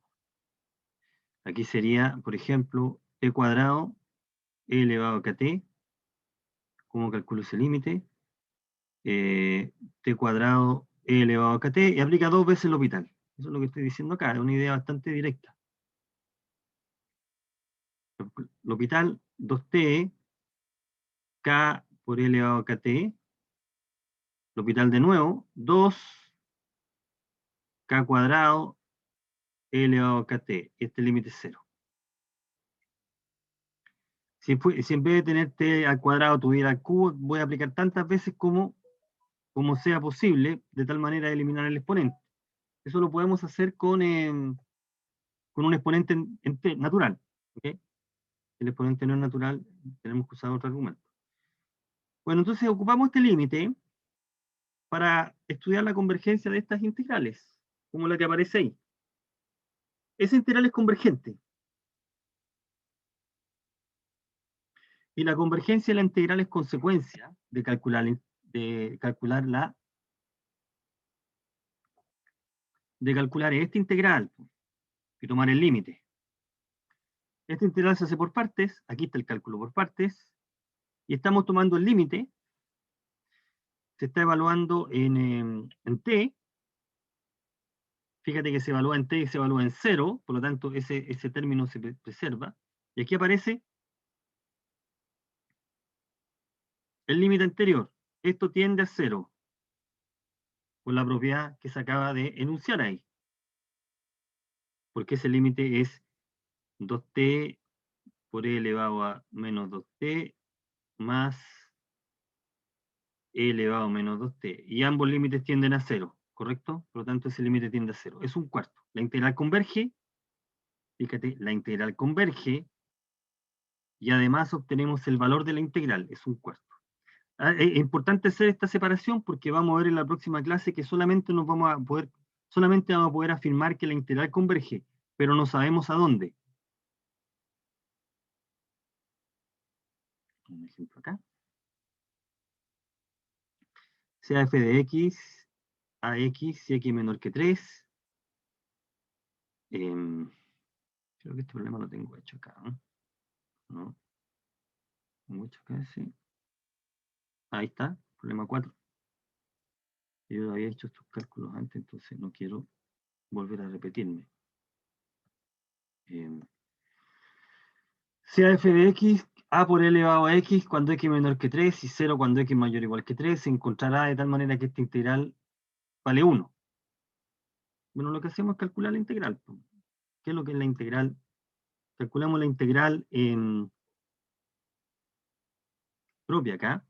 Aquí sería, por ejemplo, t cuadrado e elevado a kt. ¿Cómo calculo ese límite? T cuadrado e elevado a kt, y aplica 2 veces el L'Hopital. Eso es lo que estoy diciendo acá, es una idea bastante directa. L'Hopital 2t, k por e elevado a kt. L'Hopital de nuevo, 2 k cuadrado e elevado a kt. Este límite es 0. Si en vez de tener t al cuadrado tuviera al cubo, voy a aplicar tantas veces como sea posible, de tal manera de eliminar el exponente. Eso lo podemos hacer con un exponente en t natural. ¿Okay? El exponente no es natural, tenemos que usar otro argumento. Bueno, entonces ocupamos este límite para estudiar la convergencia de estas integrales, como la que aparece ahí. Esa integral es convergente. Y la convergencia de la integral es consecuencia de calcular esta integral y tomar el límite. Esta integral se hace por partes, aquí está el cálculo por partes, y estamos tomando el límite, se está evaluando en t, fíjate que se evalúa en t y se evalúa en 0, por lo tanto ese término se preserva, y aquí aparece el límite anterior. Esto tiende a 0, por la propiedad que se acaba de enunciar ahí, porque ese límite es 2t por e elevado a menos 2t más e elevado a menos 2t, y ambos límites tienden a 0, ¿correcto? Por lo tanto ese límite tiende a 0, es un cuarto. La integral converge, fíjate, la integral converge, y además obtenemos el valor de la integral, es un cuarto. Es importante hacer esta separación porque vamos a ver en la próxima clase que solamente vamos a poder afirmar que la integral converge, pero no sabemos a dónde. Un ejemplo acá. Sea f de x a x si x menor que 3. Creo que este problema lo tengo hecho acá, ¿no? ¿No? Mucho acá, sí. Ahí está, problema 4. Yo había hecho estos cálculos antes, entonces no quiero volver a repetirme. Sea f de x, a por elevado a x cuando x menor que 3 y 0 cuando x mayor o igual que 3, se encontrará de tal manera que esta integral vale 1. Bueno, lo que hacemos es calcular la integral. ¿Qué es lo que es la integral? Calculamos la integral propia acá.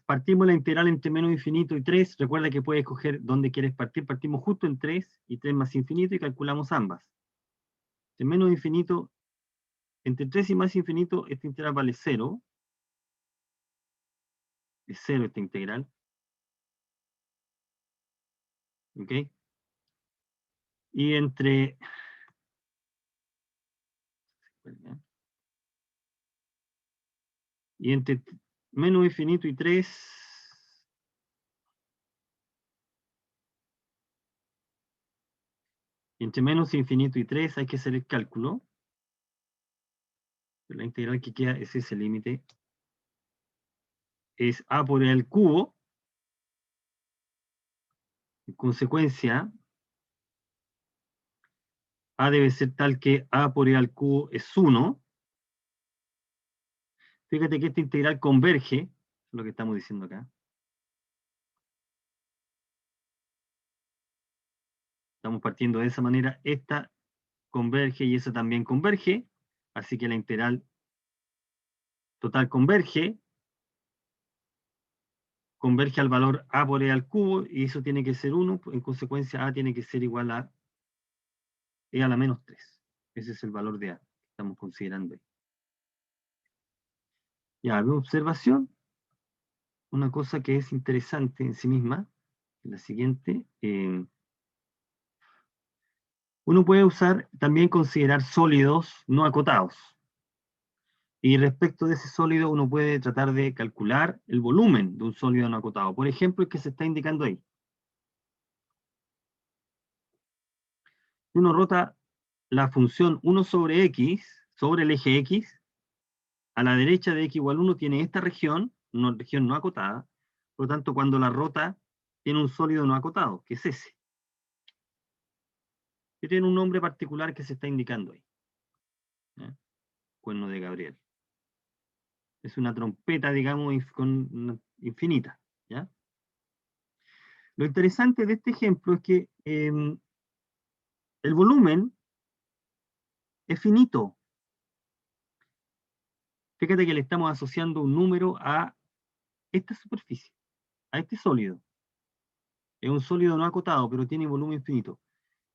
Partimos la integral entre menos infinito y 3. Recuerda que puedes escoger dónde quieres partir. Partimos justo en 3 y 3 más infinito y calculamos ambas. Entre menos infinito, entre 3 y más infinito, esta integral vale 0. Es 0 esta integral. ¿Ok? Y entre... Y entre menos infinito y 3... Entre menos infinito y 3 hay que hacer el cálculo. La integral que queda es ese límite. Es a por el cubo. En consecuencia, a debe ser tal que a por e al cubo es 1. Fíjate que esta integral converge, es lo que estamos diciendo acá. Estamos partiendo de esa manera. Esta converge y esa también converge. Así que la integral total converge al valor a por e al cubo, y eso tiene que ser 1. En consecuencia, a tiene que ser igual a e a la menos 3. Ese es el valor de a que estamos considerando ahí. Ya, de observación, una cosa que es interesante en sí misma, la siguiente. Uno puede también considerar sólidos no acotados. Y respecto de ese sólido, uno puede tratar de calcular el volumen de un sólido no acotado. Por ejemplo, el que se está indicando ahí. Uno rota la función 1 sobre x, sobre el eje x, a la derecha de x igual 1 tiene esta región, una región no acotada. Por lo tanto, cuando la rota, tiene un sólido no acotado, que es ese. Que tiene un nombre particular que se está indicando ahí. ¿Ya? Cuerno de Gabriel. Es una trompeta, digamos, infinita. ¿Ya? Lo interesante de este ejemplo es que el volumen es finito. Fíjate que le estamos asociando un número a esta superficie, a este sólido. Es un sólido no acotado, pero tiene volumen infinito.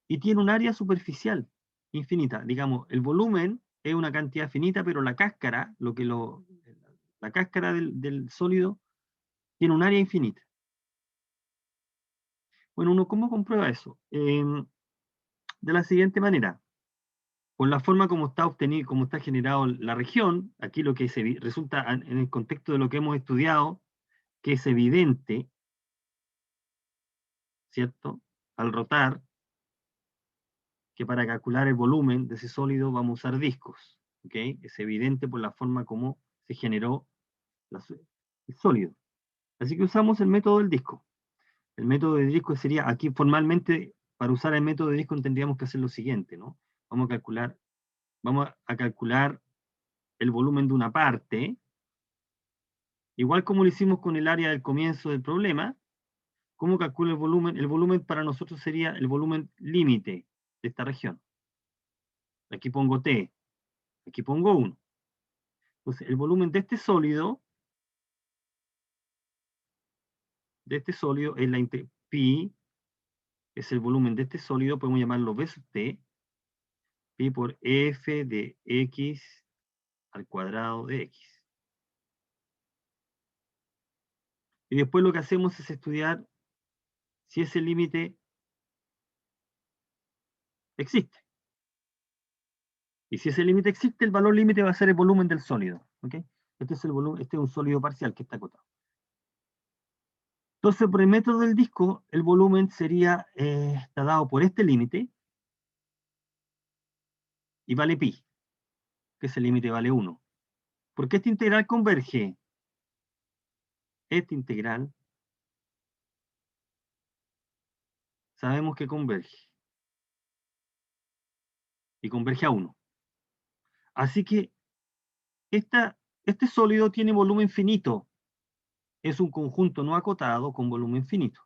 Y tiene un área superficial infinita. Digamos, el volumen es una cantidad finita, pero la cáscara, la cáscara del sólido, tiene un área infinita. Bueno, uno, ¿cómo comprueba eso? De la siguiente manera. Por la forma como está obtenido, como está generado la región, aquí lo que resulta en el contexto de lo que hemos estudiado, que es evidente, ¿cierto? Al rotar, que para calcular el volumen de ese sólido vamos a usar discos, ¿ok? Es evidente por la forma como se generó el sólido. Así que usamos el método del disco. El método del disco sería, aquí formalmente, para usar el método de disco tendríamos que hacer lo siguiente, ¿no? Vamos a calcular el volumen de una parte, igual como lo hicimos con el área del comienzo del problema. ¿Cómo calculo el volumen? El volumen para nosotros sería el volumen límite de esta región. Aquí pongo T, aquí pongo 1. Entonces, el volumen de este sólido es pi, es el volumen de este sólido, podemos llamarlo V sub T, pi por F de X al cuadrado de X. Y después lo que hacemos es estudiar si ese límite existe. Y si ese límite existe, el valor límite va a ser el volumen del sólido. ¿Okay? Este es el volumen, este es un sólido parcial que está acotado. Entonces, por el método del disco, el volumen está dado por este límite y vale pi, que ese límite vale 1. ¿Por qué este integral converge? Este integral sabemos que converge y converge a 1. Así que este sólido tiene volumen finito. Es un conjunto no acotado con volumen finito.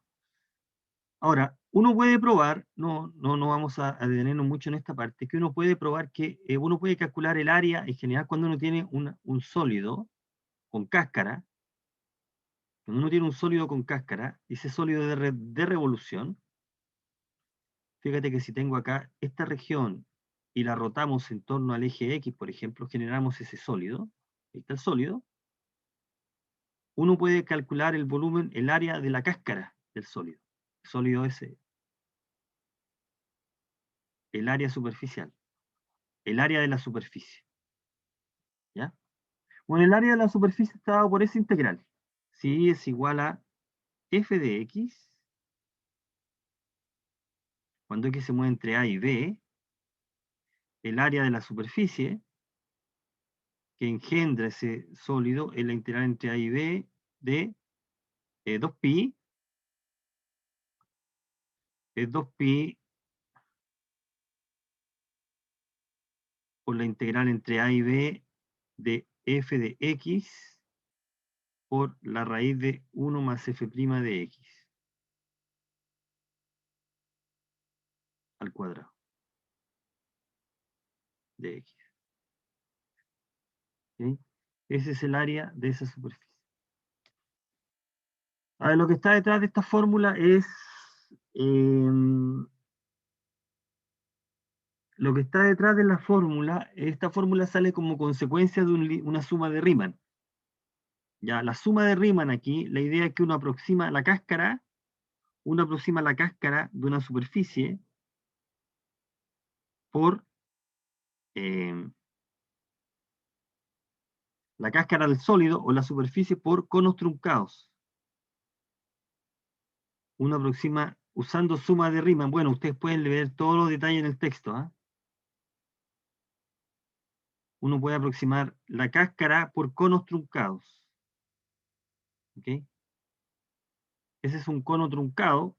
Ahora, uno puede probar, no vamos a detenernos mucho en esta parte, que uno puede probar que uno puede calcular el área en general cuando uno tiene un sólido con cáscara. Cuando uno tiene un sólido con cáscara, ese sólido de revolución, fíjate que si tengo acá esta región y la rotamos en torno al eje X, por ejemplo, generamos ese sólido. Ahí está el sólido. Uno puede calcular el volumen, el área de la cáscara del sólido. El sólido ese, el área superficial, el área de la superficie. ¿Ya? Bueno, el área de la superficie está dado por esa integral. Si es igual a f de x, cuando x se mueve entre a y b, el área de la superficie que engendra ese sólido es la integral entre a y b de 2pi, es 2pi por la integral entre a y b de f de x por la raíz de 1 más f' de x al cuadrado de x. ¿Sí? Ese es el área de esa superficie. A ver, lo que está detrás de esta fórmula es lo que está detrás de la fórmula, esta fórmula sale como consecuencia de una suma de Riemann. Ya, la suma de Riemann aquí, la idea es que uno aproxima la cáscara de una superficie por, eh, la cáscara del sólido o la superficie por conos truncados. Uno aproxima usando suma de Riemann. Bueno, ustedes pueden ver todos los detalles en el texto. Uno puede aproximar la cáscara por conos truncados. ¿Ok? Ese es un cono truncado.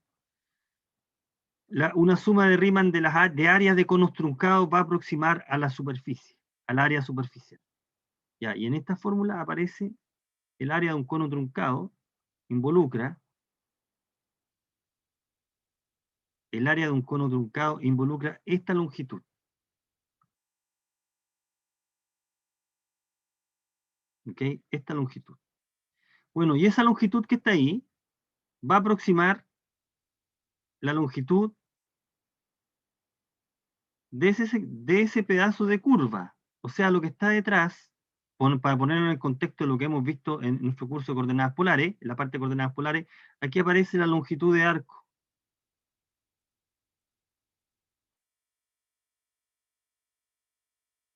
Una suma de Riemann de áreas de conos truncados va a aproximar a la superficie, al área superficial. Ya, y en esta fórmula aparece el área de un cono truncado, el área de un cono truncado involucra esta longitud. ¿Ok? Esta longitud. Bueno, y esa longitud que está ahí va a aproximar la longitud de ese pedazo de curva. O sea, lo que está detrás, para ponerlo en el contexto de lo que hemos visto en nuestro curso de coordenadas polares, en la parte de coordenadas polares, aquí aparece la longitud de arco.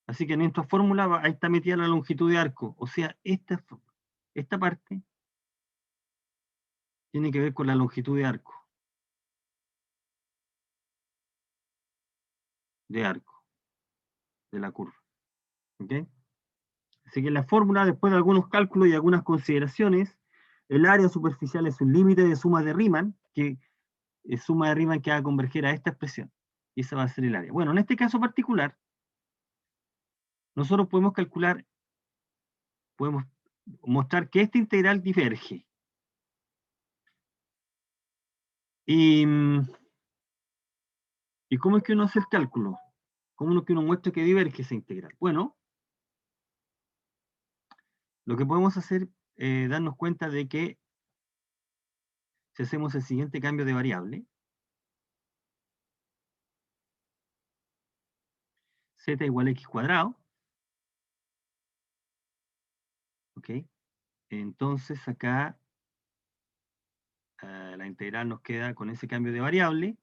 Así que en esta fórmula ahí está metida la longitud de arco. O sea, esta parte tiene que ver con la longitud de arco, de la curva. ¿Ok? Así que en la fórmula, después de algunos cálculos y algunas consideraciones, el área superficial es un límite de suma de Riemann, que es suma de Riemann que va a converger a esta expresión. Y esa va a ser el área. Bueno, en este caso particular, nosotros podemos calcular, podemos mostrar que esta integral diverge. ¿Y, ¿y cómo es que uno hace el cálculo? ¿Cómo es que uno muestra que diverge esa integral? Bueno, lo que podemos hacer es darnos cuenta de que si hacemos el siguiente cambio de variable, z igual a x cuadrado, ¿ok? Entonces acá la integral nos queda con ese cambio de variable,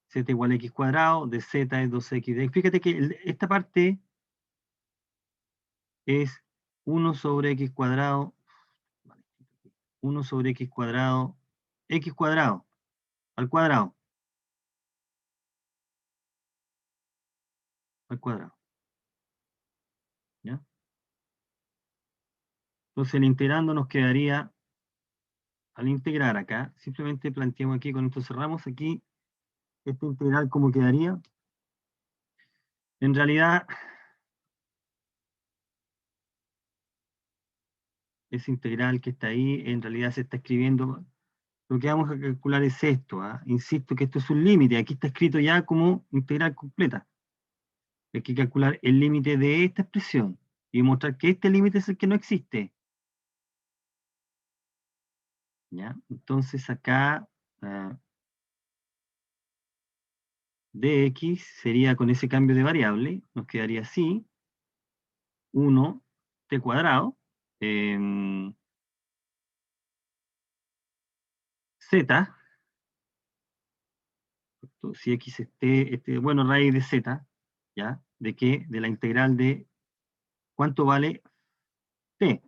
z igual a x cuadrado, de z es 2x de x. Fíjate que esta parte es 1 sobre x cuadrado, 1 sobre x cuadrado al cuadrado, al cuadrado. ¿Ya? Entonces el integrando nos quedaría, al integrar acá, simplemente planteamos aquí, con esto cerramos aquí, esta integral ¿cómo quedaría? En realidad, esa integral que está ahí, en realidad se está escribiendo, lo que vamos a calcular es esto, insisto que esto es un límite, aquí está escrito ya como integral completa. Hay que calcular el límite de esta expresión y mostrar que este límite es el que no existe. ¿Ya? Entonces acá dx sería con ese cambio de variable, nos quedaría así, 1 t cuadrado, z, si x bueno, raíz de z, ¿ya? ¿De qué? De la integral de cuánto vale t.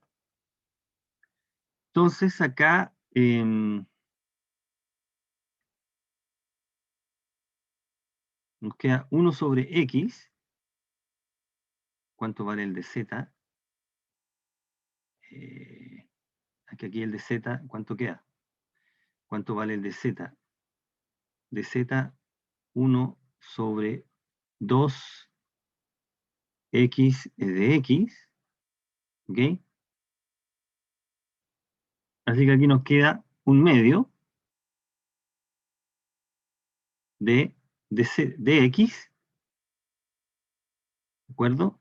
Entonces acá nos queda 1 sobre x, ¿cuánto vale el de z? Aquí el de z, ¿cuánto queda? ¿Cuánto vale el de z? De z, 1 sobre 2 x de x, ¿ok? Así que aquí nos queda un medio de x, ¿de acuerdo?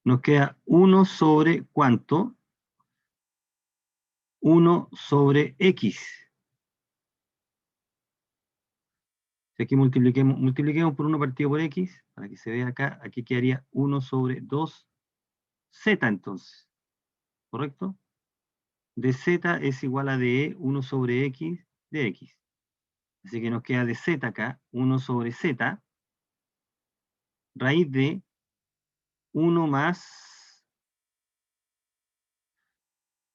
Nos queda 1 sobre ¿cuánto? 1 sobre x. Si aquí multipliquemos por 1 partido por x, para que se vea acá, aquí quedaría 1 sobre 2z entonces, ¿correcto? De z es igual a de 1 sobre x de x. Así que nos queda de z acá, 1 sobre z, raíz de 1 más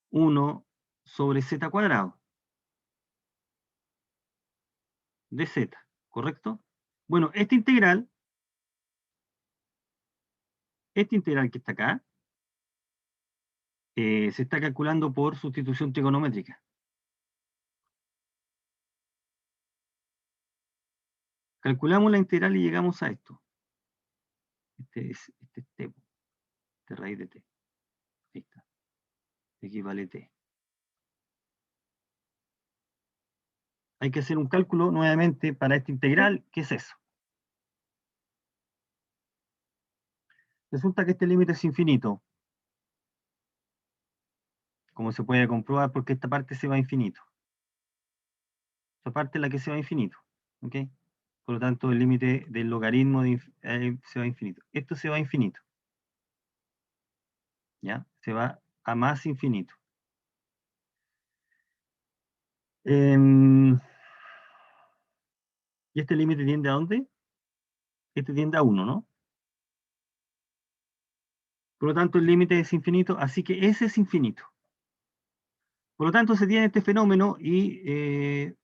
1 sobre z cuadrado de z, ¿correcto? Bueno, este integral que está acá, se está calculando por sustitución trigonométrica. Calculamos la integral y llegamos a esto. Este es t, de raíz de t. Ahí está. Equivale t. Hay que hacer un cálculo nuevamente para esta integral. ¿Qué es eso? Resulta que este límite es infinito, como se puede comprobar porque esta parte se va a infinito. Esta parte es la que se va a infinito. ¿Ok? Por lo tanto, el límite del logaritmo se va a infinito. Esto se va a infinito. ¿Ya? Se va a más infinito. ¿Y este límite tiende a dónde? Este tiende a 1, ¿no? Por lo tanto, el límite es infinito, así que ese es infinito. Por lo tanto, se tiene este fenómeno y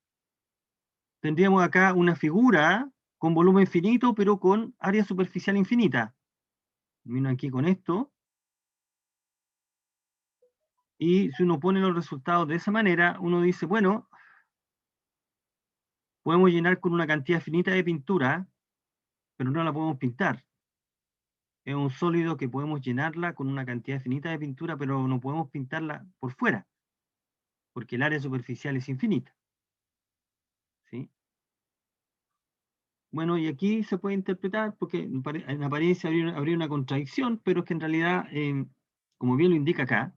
tendríamos acá una figura con volumen finito, pero con área superficial infinita. Termino aquí con esto. Y si uno pone los resultados de esa manera, uno dice, bueno, podemos llenar con una cantidad finita de pintura, pero no la podemos pintar. Es un sólido que podemos llenarla con una cantidad finita de pintura, pero no podemos pintarla por fuera, porque el área superficial es infinita. ¿Sí? Bueno, y aquí se puede interpretar, porque en apariencia habría una contradicción, pero es que en realidad, como bien lo indica acá,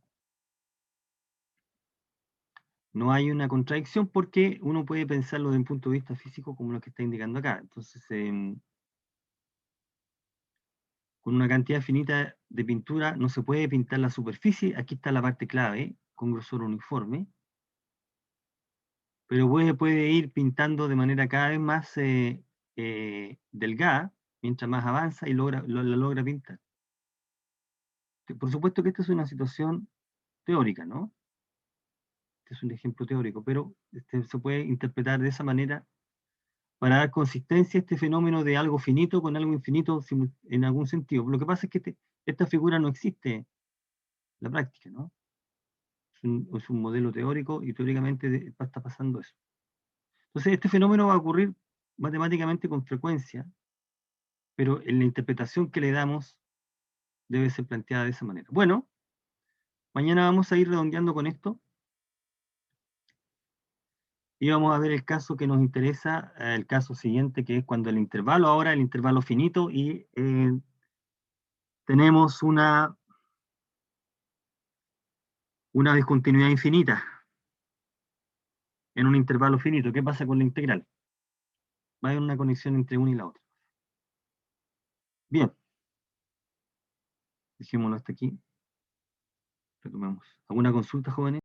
no hay una contradicción porque uno puede pensarlo desde un punto de vista físico como lo que está indicando acá. Entonces, con una cantidad finita de pintura no se puede pintar la superficie. Aquí está la parte clave, con grosor uniforme. Pero puede ir pintando de manera cada vez más delgada, mientras más avanza y la logra pintar. Por supuesto que esta es una situación teórica, ¿no? Este es un ejemplo teórico, pero se puede interpretar de esa manera para dar consistencia a este fenómeno de algo finito con algo infinito en algún sentido. Lo que pasa es que esta figura no existe en la práctica, ¿no? Es un modelo teórico y teóricamente está pasando eso. Entonces, este fenómeno va a ocurrir matemáticamente con frecuencia, pero en la interpretación que le damos debe ser planteada de esa manera. Bueno, mañana vamos a ir redondeando con esto y vamos a ver el caso que nos interesa, el caso siguiente, que es cuando el intervalo finito, y tenemos una discontinuidad infinita en un intervalo finito. ¿Qué pasa con la integral? Va a haber una conexión entre una y la otra. Bien, dejémoslo hasta aquí. Retomemos. ¿Alguna consulta, jóvenes?